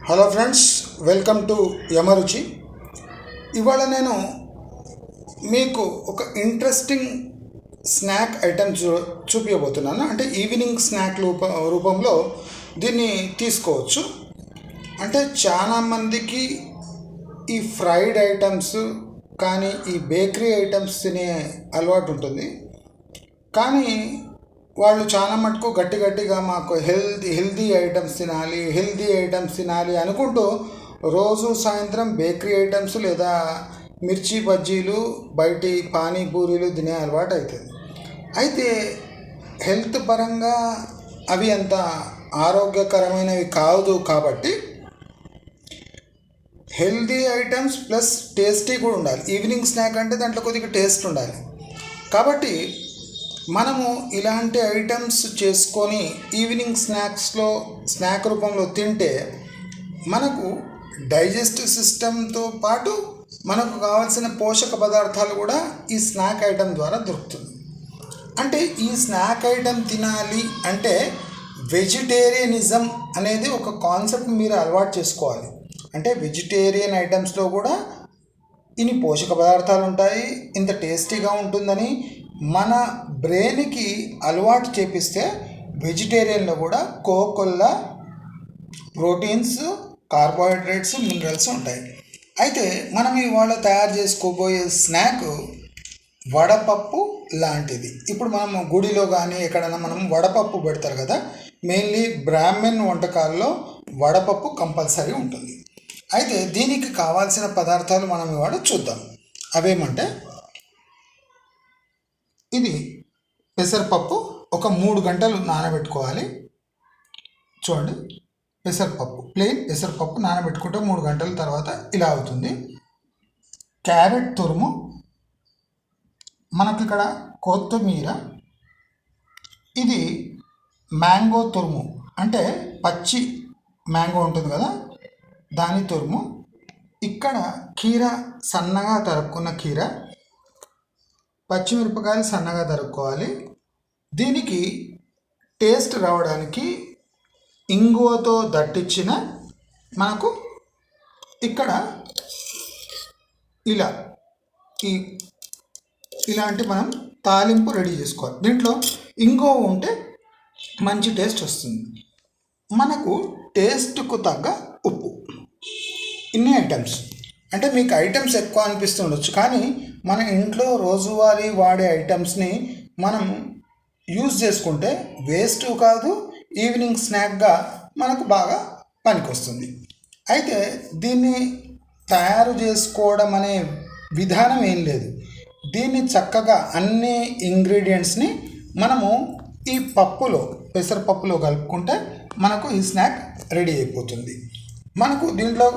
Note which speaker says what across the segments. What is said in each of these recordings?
Speaker 1: Hello friends, welcome to Yamaruchi. ఇవాళ నేను మీకు ఒక ఇంట్రెస్టింగ్ స్నాక్ ఐటమ్ చూపించబోతున్నాను. అంటే ఈవినింగ్ స్నాక్ రూపంలో దీన్ని తీసుకోవచ్చు. అంటే చాలామందికి ఈ ఫ్రైడ్ ఐటమ్స్ కానీ ఈ బేకరీ ఐటమ్స్ తినే అలవాటు ఉంటుంది. కానీ వాళ్ళు చాలా మటుకు గట్టిగా మాకు హెల్దీ ఐటమ్స్ తినాలి అనుకుంటూ రోజు సాయంత్రం బేకరీ ఐటమ్స్ లేదా మిర్చి బజ్జీలు బయటి పానీపూరీలు తినే అలవాటు అవుతుంది. అయితే హెల్త్ పరంగా అవి అంత ఆరోగ్యకరమైనవి కాదు. కాబట్టి హెల్దీ ఐటమ్స్ ప్లస్ టేస్టీ కూడా ఉండాలి. ఈవినింగ్ స్నాక్ అంటే దాంట్లో కొద్దిగా టేస్ట్ ఉండాలి. కాబట్టి మనము ఇలాంటి ఐటమ్స్ చేసుకొని ఈవినింగ్ స్నాక్ రూపంలో తింటే మనకు డైజెస్టివ్ సిస్టంతో పాటు మనకు కావాల్సిన పోషక పదార్థాలు కూడా ఈ స్నాక్ ఐటమ్ ద్వారా దొరుకుతుంది. అంటే ఈ స్నాక్ ఐటమ్ తినాలి అంటే వెజిటేరియనిజం అనేది ఒక కాన్సెప్ట్ మీరు అలవాటు చేసుకోవాలి. అంటే వెజిటేరియన్ ఐటమ్స్లో కూడా ఇన్ని పోషక పదార్థాలు ఉంటాయి, ఇంత టేస్టీగా ఉంటుందని మన బ్రెయిన్కి అలవాటు చేపిస్తే వెజిటేరియన్లో కూడా కోకొల్ల ప్రోటీన్స్, కార్బోహైడ్రేట్స్, మినరల్స్ ఉంటాయి. అయితే మనం ఇవాళ తయారు చేసుకోబోయే స్నాక్ వడపప్పు లాంటిది. ఇప్పుడు మనం గుడిలో కానీ ఎక్కడైనా మనం వడపప్పు పెడతారు కదా, మెయిన్లీ బ్రాహ్మణ్ వంటకాల్లో వడపప్పు కంపల్సరీ ఉంటుంది. అయితే దీనికి కావాల్సిన పదార్థాలు మనం ఇవాళ చూద్దాం. అవేమంటే ఇది పెసరపప్పు ఒక 3 గంటలు నానబెట్టుకోవాలి. చూడండి, ప్లెయిన్ పెసరపప్పు నానబెట్టుకుంటే 3 గంటల తర్వాత ఇలా అవుతుంది. క్యారెట్ తురుము, మనకి ఇక్కడ కొత్తిమీర, ఇది మ్యాంగో తురుము అంటే పచ్చి మ్యాంగో ఉంటుంది కదా దాని తురుము, ఇక్కడ కీర సన్నగా తరుక్కున్న కీర, పచ్చిమిరపకాయలు సన్నగా తరుక్కోవాలి. దీనికి టేస్ట్ రావడానికి ఇంగువతో దట్టించిన మనకు ఇక్కడ ఇలాంటి మనం తాలింపు రెడీ చేసుకోవాలి. దీంట్లో ఇంగువ ఉంటే మంచి టేస్ట్ వస్తుంది. మనకు టేస్ట్కు తగ్గ ఉప్పు. ఇన్ని ఐటమ్స్. అంటే మీకు ఐటమ్స్ ఎక్కువ అనిపిస్తుండొచ్చు, కానీ మన ఇంట్లో రోజువారీ వాడే ఐటమ్స్ని మనం యూజ్ చేసుకుంటే వేస్ట్ కాదు, ఈవినింగ్ స్నాక్గా మనకు బాగా పనికొస్తుంది. అయితే దీన్ని తయారు చేసుకోవడం అనే విధానం ఏం లేదు. దీన్ని చక్కగా అన్ని ఇంగ్రీడియంట్స్ని మనము ఈ పెసరపప్పులో కలుపుకుంటే మనకు ఈ స్నాక్ రెడీ అయిపోతుంది. మనకు దీంట్లో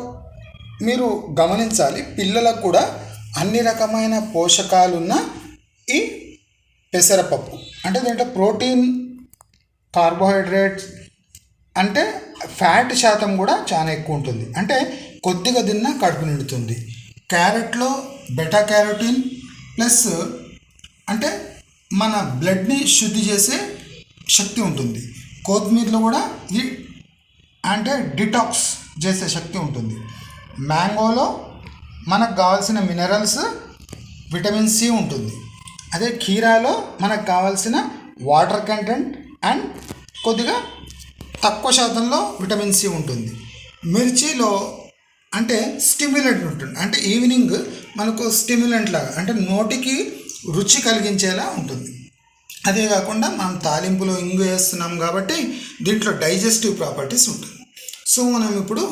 Speaker 1: మీరు గమనించాలి, పిల్లలకు కూడా అన్ని రకమైన పోషకాలున్న ఈ పెసరపప్పు అంటే దీంట్లో ప్రోటీన్, కార్బోహైడ్రేట్స్ అంటే ఫ్యాట్ శాతం కూడా చాలా ఎక్కువ ఉంటుంది. అంటే కొద్దిగా తిన్నా కడుపు నిండుతుంది. క్యారెట్లో బెటా క్యారోటీన్ ప్లస్ అంటే మన బ్లడ్ని శుద్ధి చేసే శక్తి ఉంటుంది. కొత్తిమీరలో కూడా ఇది అంటే డిటాక్స్ చేసే శక్తి ఉంటుంది. మ్యాంగోలో మనకు కావాల్సిన మినరల్స్, విటమిన్ సి ఉంటుంది. అదే కీరాలో మనకు కావాల్సిన వాటర్ కంటెంట్ అండ్ కొద్దిగా తక్కువ శాతంలో విటమిన్ సి ఉంటుంది. మిర్చిలో అంటే స్టిమ్యులెంట్ ఉంటుంది. అంటే ఈవినింగ్ మనకు స్టిమ్యులెంట్ లాగా అంటే నోటికి రుచి కలిగించేలా ఉంటుంది. అదే కాకుండా మనం తాలింపులో ఇంగు వేస్తున్నాం కాబట్టి దీంట్లో డైజెస్టివ్ ప్రాపర్టీస్ ఉంటుంది. సో మనం ఇప్పుడు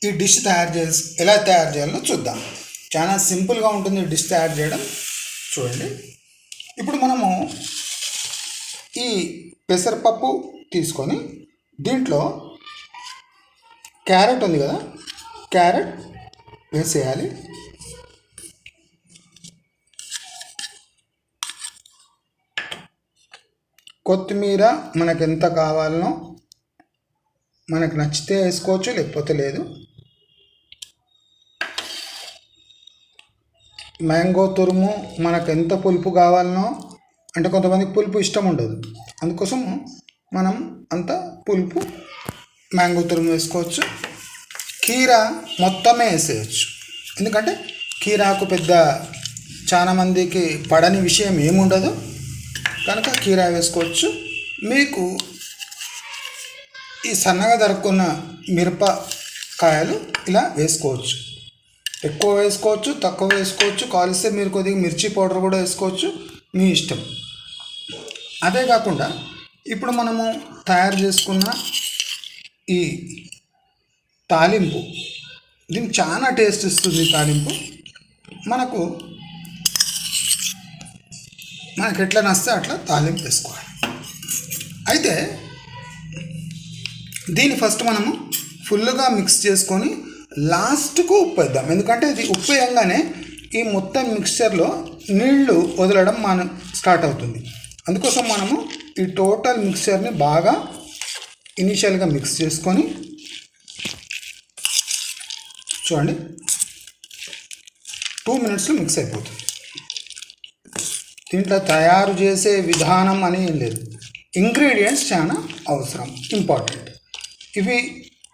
Speaker 1: ఈ డిష్ ఎలా తయారు చేయాలో చూద్దాం. చాలా సింపుల్గా ఉంటుంది ఈ డిష్ తయారు చేయడం. చూడండి, ఇప్పుడు మనము ఈ పెసరపప్పు తీసుకొని దీంట్లో క్యారెట్ ఉంది కదా, క్యారెట్ వేసేయాలి. కొత్తిమీర మనకు ఎంత కావాలనో మనకు నచ్చితే వేసుకోవచ్చు, లేకపోతే లేదు. మ్యాంగో తురుము మనకు ఎంత పులుపు కావాలనో, అంటే కొంతమందికి పులుపు ఇష్టం ఉండదు, అందుకోసం మనం అంత పులుపు మ్యాంగో తురుము వేసుకోవచ్చు. కీరా మొత్తమే వేసేయచ్చు. ఎందుకంటే కీరాకు పెద్ద చాలా మందికి పడని విషయం ఏముండదు కనుక కీరా వేసుకోవచ్చు. మీకు ఈ సన్నగా తరుక్కున్న మిరపకాయలు ఇలా వేసుకోవచ్చు. ఎక్కువ వేసుకోవచ్చు, తక్కువ వేసుకోవచ్చు. కాలిస్తే మీరు కొద్దిగా మిర్చి పౌడర్ కూడా వేసుకోవచ్చు, మీ ఇష్టం. అదే కాకుండా ఇప్పుడు మనము తయారు చేసుకున్న ఈ తాలింపు, దీనికి చాలా టేస్ట్ ఇస్తుంది. తాలింపు మనకు ఎట్లా నస్తే అట్లా తాలింపు వేసుకోవాలి. అయితే దీన్ని ఫస్ట్ మనము ఫుల్గా మిక్స్ చేసుకొని లాస్ట్కు ఉప్పు వేద్దాం. ఎందుకంటే ఇది ఉప్పు వేయంగానే ఈ మొత్తం మిక్స్చర్లో నీళ్లు వదలడం స్టార్ట్ అవుతుంది. అందుకోసం మనము ఈ టోటల్ మిక్స్చర్ని బాగా ఇనీషియల్గా మిక్స్ చేసుకొని చూడండి 2 మినిట్స్లో మిక్స్ అయిపోతుంది. దీంట్లో తయారు చేసే విధానం అని ఏం లేదు, ఇంగ్రీడియంట్స్ చాలా అవసరం, ఇంపార్టెంట్. ఇవి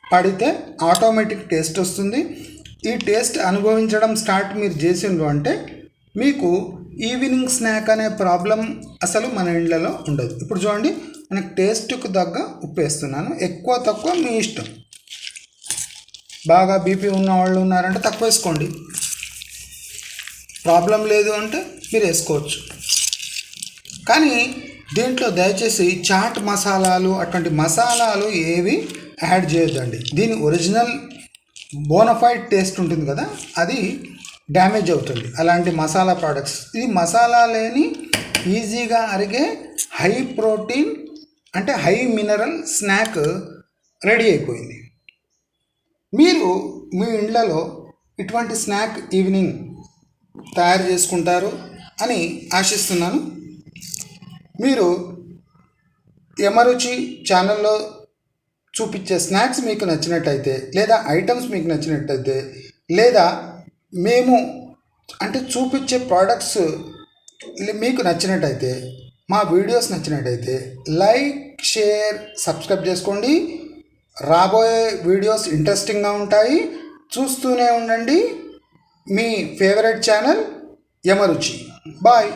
Speaker 1: పడితే ఆటోమేటిక్ టేస్ట్ వస్తుంది. ఈ టేస్ట్ అనుభవించడం స్టార్ట్ మీరు చేసిండ్రు అంటే మీకు ఈవినింగ్ స్నాక్ అనే ప్రాబ్లం అసలు మన ఇళ్ళలో ఉండదు. ఇప్పుడు చూడండి, మనకు టేస్ట్కు తగ్గ ఉప్పు వేస్తున్నాను. ఎక్కువ తక్కువ మీ ఇష్టం. బాగా బీపీ ఉన్న వాళ్ళు ఉన్నారంటే తక్కువ వేసుకోండి, ప్రాబ్లం లేదు అంటే మీరు వేసుకోవచ్చు. కానీ దీంట్లో దయచేసి చాట్ మసాలాలు అటువంటి మసాలాలు ఏవి యాడ్ చేయొద్దండి. దీని ఒరిజినల్ బోనఫైడ్ టేస్ట్ ఉంటుంది కదా, అది డ్యామేజ్ అవుతుంది అలాంటి మసాలా ప్రోడక్ట్స్. ఇది మసాలా లేని ఈజీగా అరిగే హై ప్రోటీన్ అంటే హై మినరల్ స్నాక్ రెడీ అయిపోయింది. మీరు మీ ఇళ్లలో ఇటువంటి స్నాక్ ఈవినింగ్ తయారు చేసుకుంటారు అని ఆశిస్తున్నాను. మీరు యమరుచి ఛానల్లో చూపించే స్నాక్స్ మీకు నచ్చినట్టయితే, లేదా ఐటమ్స్ మీకు నచ్చినట్టయితే, లేదా మేము అంటే చూపించే ప్రోడక్ట్స్ మీకు నచ్చినట్టయితే, మా వీడియోస్ నచ్చినట్టయితే లైక్, షేర్, సబ్స్క్రైబ్ చేసుకోండి. రాబోయే వీడియోస్ ఇంట్రెస్టింగ్గా ఉంటాయి, చూస్తూనే ఉండండి. మీ ఫేవరెట్ ఛానల్ యమరుచి. బాయ్.